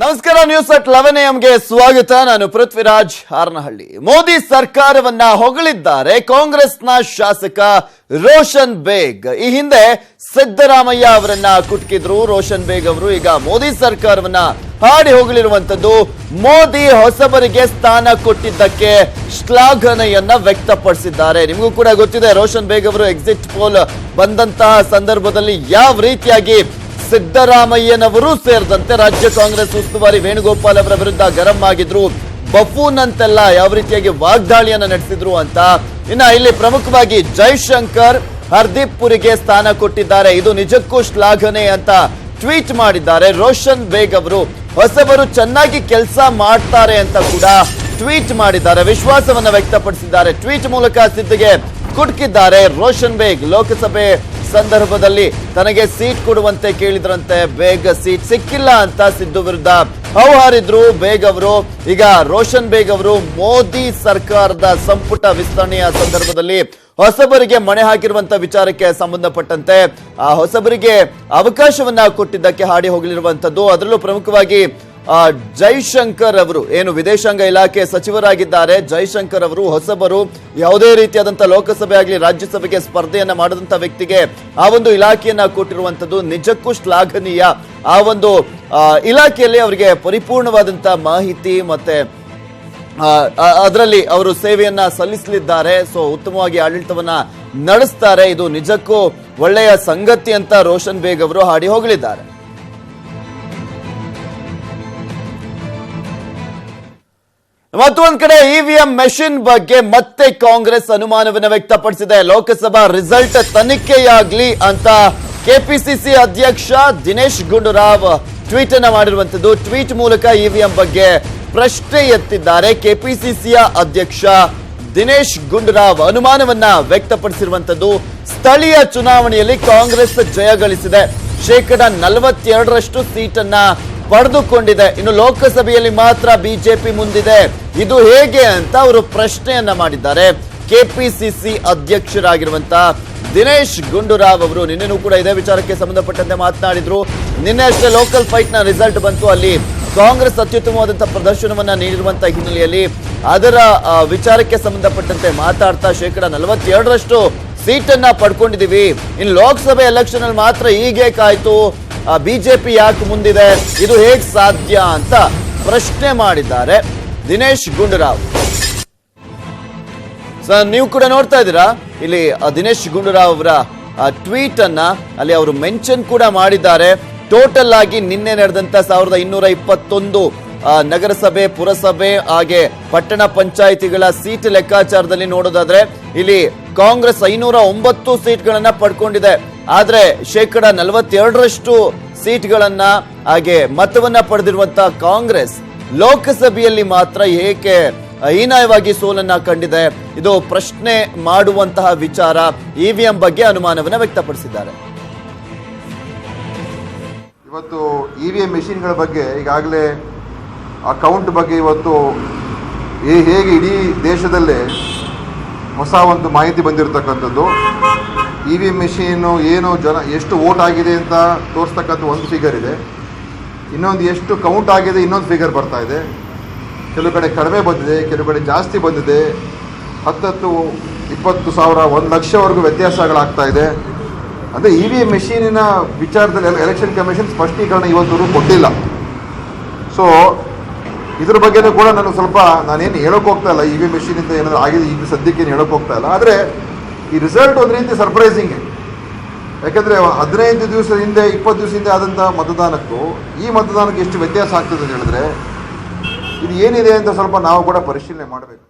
ನಮಸ್ಕಾರ news at 11 AM ಸ್ವಾಗತ. ನಾನು ಪೃಥ್ವಿರಾಜ್ ಹಾರನಹಳ್ಳಿ. ಮೋದಿ ಸರ್ಕಾರವನ್ನ ಹೊಗಳಿದ್ದಾರೆ ಕಾಂಗ್ರೆಸ್ನ ಶಾಸಕ ರೋಷನ್ ಬೇಗ್. ಈ ಹಿಂದೆ ಸಿದ್ದರಾಮಯ್ಯ ಅವರನ್ನ ಕುಟುಕಿದ್ರು ರೋಷನ್ ಬೇಗ್ ಅವರು. ಈಗ ಮೋದಿ ಸರ್ಕಾರವನ್ನ ಹಾಡಿ ಹೋಗಲಿರುವಂತದ್ದು. ಮೋದಿ ಹೊಸಬರಿಗೆ ಸ್ಥಾನ ಕೊಟ್ಟಿದ್ದಕ್ಕೆ ಶ್ಲಾಘನೆಯನ್ನ ವ್ಯಕ್ತಪಡಿಸಿದ್ದಾರೆ. ನಿಮಗೂ ಕೂಡ ಗೊತ್ತಿದೆ, ರೋಷನ್ ಬೇಗ್ ಅವರು ಎಕ್ಸಿಟ್ ಪೋಲ್ ಬಂದಂತಹ ಸಂದರ್ಭದಲ್ಲಿ ಯಾವ ರೀತಿಯಾಗಿ ಸಿದ್ದರಾಮಯ್ಯನವರು ಸೇರಿದಂತೆ ರಾಜ್ಯ ಕಾಂಗ್ರೆಸ್ ಉಸ್ತುವಾರಿ ವೇಣುಗೋಪಾಲ್ ಅವರ ವಿರುದ್ಧ ಗರಂ ಆಗಿದ್ರು, ಬಫೂನ್ ಅಂತೆಲ್ಲ ಯಾವ ರೀತಿಯಾಗಿ ವಾಗ್ದಾಳಿಯನ್ನ ನಡೆಸಿದ್ರು ಅಂತ. ಇನ್ನ ಇಲ್ಲಿ ಪ್ರಮುಖವಾಗಿ ಜೈಶಂಕರ್ ಹರ್ದೀಪ್ ಪುರಿಗೆ ಸ್ಥಾನ ಕೊಟ್ಟಿದ್ದಾರೆ. ಇದು ನಿಜಕ್ಕೂ ಶ್ಲಾಘನೆ ಅಂತ ಟ್ವೀಟ್ ಮಾಡಿದ್ದಾರೆ ರೋಷನ್ ಬೇಗ್ ಅವರು. ಹೊಸಬರು ಚೆನ್ನಾಗಿ ಕೆಲಸ ಮಾಡ್ತಾರೆ ಅಂತ ಕೂಡ ಟ್ವೀಟ್ ಮಾಡಿದ್ದಾರೆ, ವಿಶ್ವಾಸವನ್ನ ವ್ಯಕ್ತಪಡಿಸಿದ್ದಾರೆ. ಟ್ವೀಟ್ ಮೂಲಕ ಸಿದ್ದಿಗೆ ಕುಟುಕಿದ್ದಾರೆ ರೋಷನ್ ಬೇಗ್. ಲೋಕಸಭೆ ಸಂದರ್ಭದಲ್ಲಿ ತನಗೆ ಸೀಟ್ ಕೊಡುವಂತೆ ಕೇಳಿದ್ರಂತೆ, ಬೇಗ್ ಸೀಟ್ ಸಿಕ್ಕಿಲ್ಲ ಅಂತ ಸಿದ್ದು ವಿರುದ್ಧ ಹೌಹಾರಿದ್ರು ಬೇಗ್ ಅವರು. ಈಗ ರೋಷನ್ ಬೇಗ್ ಅವರು ಮೋದಿ ಸರ್ಕಾರದ ಸಂಪುಟ ವಿಸ್ತರಣೆಯ ಸಂದರ್ಭದಲ್ಲಿ ಹೊಸಬರಿಗೆ ಮಣೆ ಹಾಕಿರುವಂತ ವಿಚಾರಕ್ಕೆ ಸಂಬಂಧಪಟ್ಟಂತೆ ಆ ಹೊಸಬರಿಗೆ ಅವಕಾಶವನ್ನ ಕೊಟ್ಟಿದ್ದಕ್ಕೆ ಹಾಡಿ ಹೋಗಲಿರುವಂತದ್ದು. ಅದರಲ್ಲೂ ಪ್ರಮುಖವಾಗಿ ಜೈಶಂಕರ್ ಅವರು ಏನು ವಿದೇಶಾಂಗ ಇಲಾಖೆ ಸಚಿವರಾಗಿದ್ದಾರೆ, ಜೈಶಂಕರ್ ಅವರು ಹೊಸಬರು. ಯಾವುದೇ ರೀತಿಯಾದಂತಹ ಲೋಕಸಭೆ ಆಗಲಿ ರಾಜ್ಯಸಭೆಗೆ ಸ್ಪರ್ಧೆಯನ್ನ ಮಾಡದಂತ ವ್ಯಕ್ತಿಗೆ ಆ ಒಂದು ಇಲಾಖೆಯನ್ನ ಕೊಟ್ಟಿರುವಂತದ್ದು ನಿಜಕ್ಕೂ ಶ್ಲಾಘನೀಯ. ಆ ಒಂದು ಇಲಾಖೆಯಲ್ಲಿ ಅವರಿಗೆ ಪರಿಪೂರ್ಣವಾದಂತಹ ಮಾಹಿತಿ ಮತ್ತೆ ಅದರಲ್ಲಿ ಅವರು ಸೇವೆಯನ್ನ ಸಲ್ಲಿಸಲಿದ್ದಾರೆ. ಸೊ ಉತ್ತಮವಾಗಿ ಆಡಳಿತವನ್ನ ನಡೆಸ್ತಾರೆ. ಇದು ನಿಜಕ್ಕೂ ಒಳ್ಳೆಯ ಸಂಗತಿ ಅಂತ ರೋಷನ್ ಬೇಗ್ ಅವರು ಹಾಡಿ ಹೋಗಲಿದ್ದಾರೆ. ಮತ್ತೊಂದ್ ಕಡೆ ಇವಿಎಂ ಮೆಷಿನ್ ಬಗ್ಗೆ ಮತ್ತೆ ಕಾಂಗ್ರೆಸ್ ಅನುಮಾನವನ್ನು ವ್ಯಕ್ತಪಡಿಸಿದೆ. ಲೋಕಸಭಾ ರಿಸಲ್ಟ್ ತನಿಖೆಯಾಗ್ಲಿ ಅಂತ ಕೆಪಿಸಿಸಿ ಅಧ್ಯಕ್ಷ ದಿನೇಶ್ ಗುಂಡೂರಾವ್ ಟ್ವೀಟ್ ಅನ್ನ ಮಾಡಿರುವಂತದ್ದು. ಟ್ವೀಟ್ ಮೂಲಕ ಇವಿಎಂ ಬಗ್ಗೆ ಪ್ರಶ್ನೆ ಎತ್ತಿದ್ದಾರೆ. ಕೆಪಿಸಿಸಿಯ ಅಧ್ಯಕ್ಷ ದಿನೇಶ್ ಗುಂಡೂರಾವ್ ಅನುಮಾನವನ್ನ ವ್ಯಕ್ತಪಡಿಸಿರುವಂತದ್ದು. ಸ್ಥಳೀಯ ಚುನಾವಣೆಯಲ್ಲಿ ಕಾಂಗ್ರೆಸ್ ಜಯಗಳಿಸಿದೆ, 42% ಸೀಟನ್ನ ಪಡೆದುಕೊಂಡಿದೆ. ಇನ್ನು ಲೋಕಸಭೆಯಲ್ಲಿ ಮಾತ್ರ ಬಿಜೆಪಿ ಮುಂದಿದೆ. ಇದು ಹೇಗೆ ಅಂತ ಅವರು ಪ್ರಶ್ನೆಯನ್ನ ಮಾಡಿದ್ದಾರೆ. ಕೆಪಿಸಿಸಿ ಅಧ್ಯಕ್ಷರಾಗಿರುವಂತಹ ದಿನೇಶ್ ಗುಂಡೂರಾವ್ ಅವರು ನಿನ್ನೆನೂ ಕೂಡ ಇದೇ ವಿಚಾರಕ್ಕೆ ಸಂಬಂಧಪಟ್ಟಂತೆ ಮಾತನಾಡಿದ್ರು. ನಿನ್ನೆ ಅಷ್ಟೇ ಲೋಕಲ್ ಫೈಟ್ ನ ರಿಸಲ್ಟ್ ಬಂತು. ಅಲ್ಲಿ ಕಾಂಗ್ರೆಸ್ ಅತ್ಯುತ್ತಮವಾದಂತಹ ಪ್ರದರ್ಶನವನ್ನ ನೀಡಿರುವಂತಹ ಹಿನ್ನೆಲೆಯಲ್ಲಿ ಅದರ ವಿಚಾರಕ್ಕೆ ಸಂಬಂಧಪಟ್ಟಂತೆ ಮಾತಾಡ್ತಾ 42% ಸೀಟನ್ನ ಪಡ್ಕೊಂಡಿದೀವಿ, ಇನ್ನು ಲೋಕಸಭೆ ಎಲೆಕ್ಷನ್ ಅಲ್ಲಿ ಮಾತ್ರ ಹೀಗೆ ಕಾಯ್ತು, ಬಿಜೆಪಿ ಯಾಕೆ ಮುಂದಿದೆ, ಇದು ಹೇಗ್ ಸಾಧ್ಯ ಅಂತ ಪ್ರಶ್ನೆ ಮಾಡಿದ್ದಾರೆ ದಿನೇಶ್ ಗುಂಡೂರಾವ್. ನೀವು ಕೂಡ ನೋಡ್ತಾ ಇದ್ದೀರಾ ಇಲ್ಲಿ ದಿನೇಶ್ ಗುಂಡೂರಾವ್ ಅವರ ಟ್ವೀಟ್ ಅನ್ನ ಅಲ್ಲಿ ಅವರು ಮೆನ್ಷನ್ ಕೂಡ ಮಾಡಿದ್ದಾರೆ. ಟೋಟಲ್ ಆಗಿ ನಿನ್ನೆ ನಡೆದಂತ 1221 ನಗರಸಭೆ, ಪುರಸಭೆ ಹಾಗೆ ಪಟ್ಟಣ ಪಂಚಾಯಿತಿಗಳ ಸೀಟ್ ಲೆಕ್ಕಾಚಾರದಲ್ಲಿ ನೋಡೋದಾದ್ರೆ ಇಲ್ಲಿ ಕಾಂಗ್ರೆಸ್ 509 ಸೀಟ್ಗಳನ್ನ ಪಡ್ಕೊಂಡಿದೆ. ಆದ್ರೆ 42% ಸೀಟ್ಗಳನ್ನ ಹಾಗೆ ಮತವನ್ನ ಪಡೆದಿರುವಂತಹ ಕಾಂಗ್ರೆಸ್ ಲೋಕಸಭೆಯಲ್ಲಿ ಮಾತ್ರ ಏಕೆ ಹೀನಾಯವಾಗಿ ಸೋಲನ್ನ ಕಂಡಿದೆ, ಇದು ಪ್ರಶ್ನೆ ಮಾಡುವಂತಹ ವಿಚಾರ. ಇವಿಎಂ ಬಗ್ಗೆ ಅನುಮಾನವನ್ನ ವ್ಯಕ್ತಪಡಿಸಿದ್ದಾರೆ. ಇವತ್ತು ಇವಿಎಂ ಮೆಷಿನ್ಗಳ ಬಗ್ಗೆ ಈಗಾಗಲೇ ಅಕೌಂಟ್ ಬಗ್ಗೆ ಇವತ್ತು ಹೇಗೆ ಇಡೀ ದೇಶದಲ್ಲೇ ಹೊಸ ಒಂದು ಮಾಹಿತಿ ಬಂದಿರತಕ್ಕಂಥದ್ದು. ಇವಿಎಂ ಮೆಷೀನು ಏನು ಎಷ್ಟು ವೋಟ್ ಆಗಿದೆ ಅಂತ ತೋರಿಸ್ತಕ್ಕಂಥ ಒಂದು ಫಿಗರ್ ಇದೆ, ಇನ್ನೊಂದು ಎಷ್ಟು ಕೌಂಟ್ ಆಗಿದೆ ಇನ್ನೊಂದು ಫಿಗರ್ ಬರ್ತಾ ಇದೆ. ಕೆಲವು ಕಡೆ ಕಡಿಮೆ ಬಂದಿದೆ, ಕೆಲವು ಕಡೆ ಜಾಸ್ತಿ ಬಂದಿದೆ. 10, 20 ಸಾವಿರ, 1 ಲಕ್ಷವರೆಗೂ ವ್ಯತ್ಯಾಸಗಳಾಗ್ತಾ ಇದೆ. ಅಂದರೆ ಇವಿಎಂ ಮೆಷೀನಿನ ವಿಚಾರದಲ್ಲಿ ಎಲೆಕ್ಷನ್ ಕಮಿಷನ್ ಸ್ಪಷ್ಟೀಕರಣ ಇವತ್ತೂ ಕೊಟ್ಟಿಲ್ಲ. ಸೊ ಇದ್ರ ಬಗ್ಗೆನೂ ಕೂಡ ನಾನೇನು ಹೇಳೋಕೆ ಹೋಗ್ತಾ ಇಲ್ಲ. ಇವಿಎಂ ಮೆಷೀನಿಂದ ಏನಾದರೂ ಆಗಿದೆ ಈಗ ಸದ್ಯಕ್ಕೆ ಏನು ಹೇಳೋಕೆ ಹೋಗ್ತಾ ಇಲ್ಲ. ಆದರೆ ಈ ರಿಸಲ್ಟ್ ಒಂದು ರೀತಿ ಸರ್ಪ್ರೈಸಿಂಗ್. ಯಾಕೆಂದರೆ 15 ದಿವಸದ ಹಿಂದೆ 20 ದಿವಸ ಹಿಂದೆ ಆದಂಥ ಮತದಾನಕ್ಕೂ ಈ ಮತದಾನಕ್ಕೆ ಎಷ್ಟು ವ್ಯತ್ಯಾಸ ಆಗ್ತದೆ ಅಂತ ಹೇಳಿದ್ರೆ ಇದು ಏನಿದೆ ಅಂತ ನಾವು ಕೂಡ ಪರಿಶೀಲನೆ ಮಾಡಬೇಕು.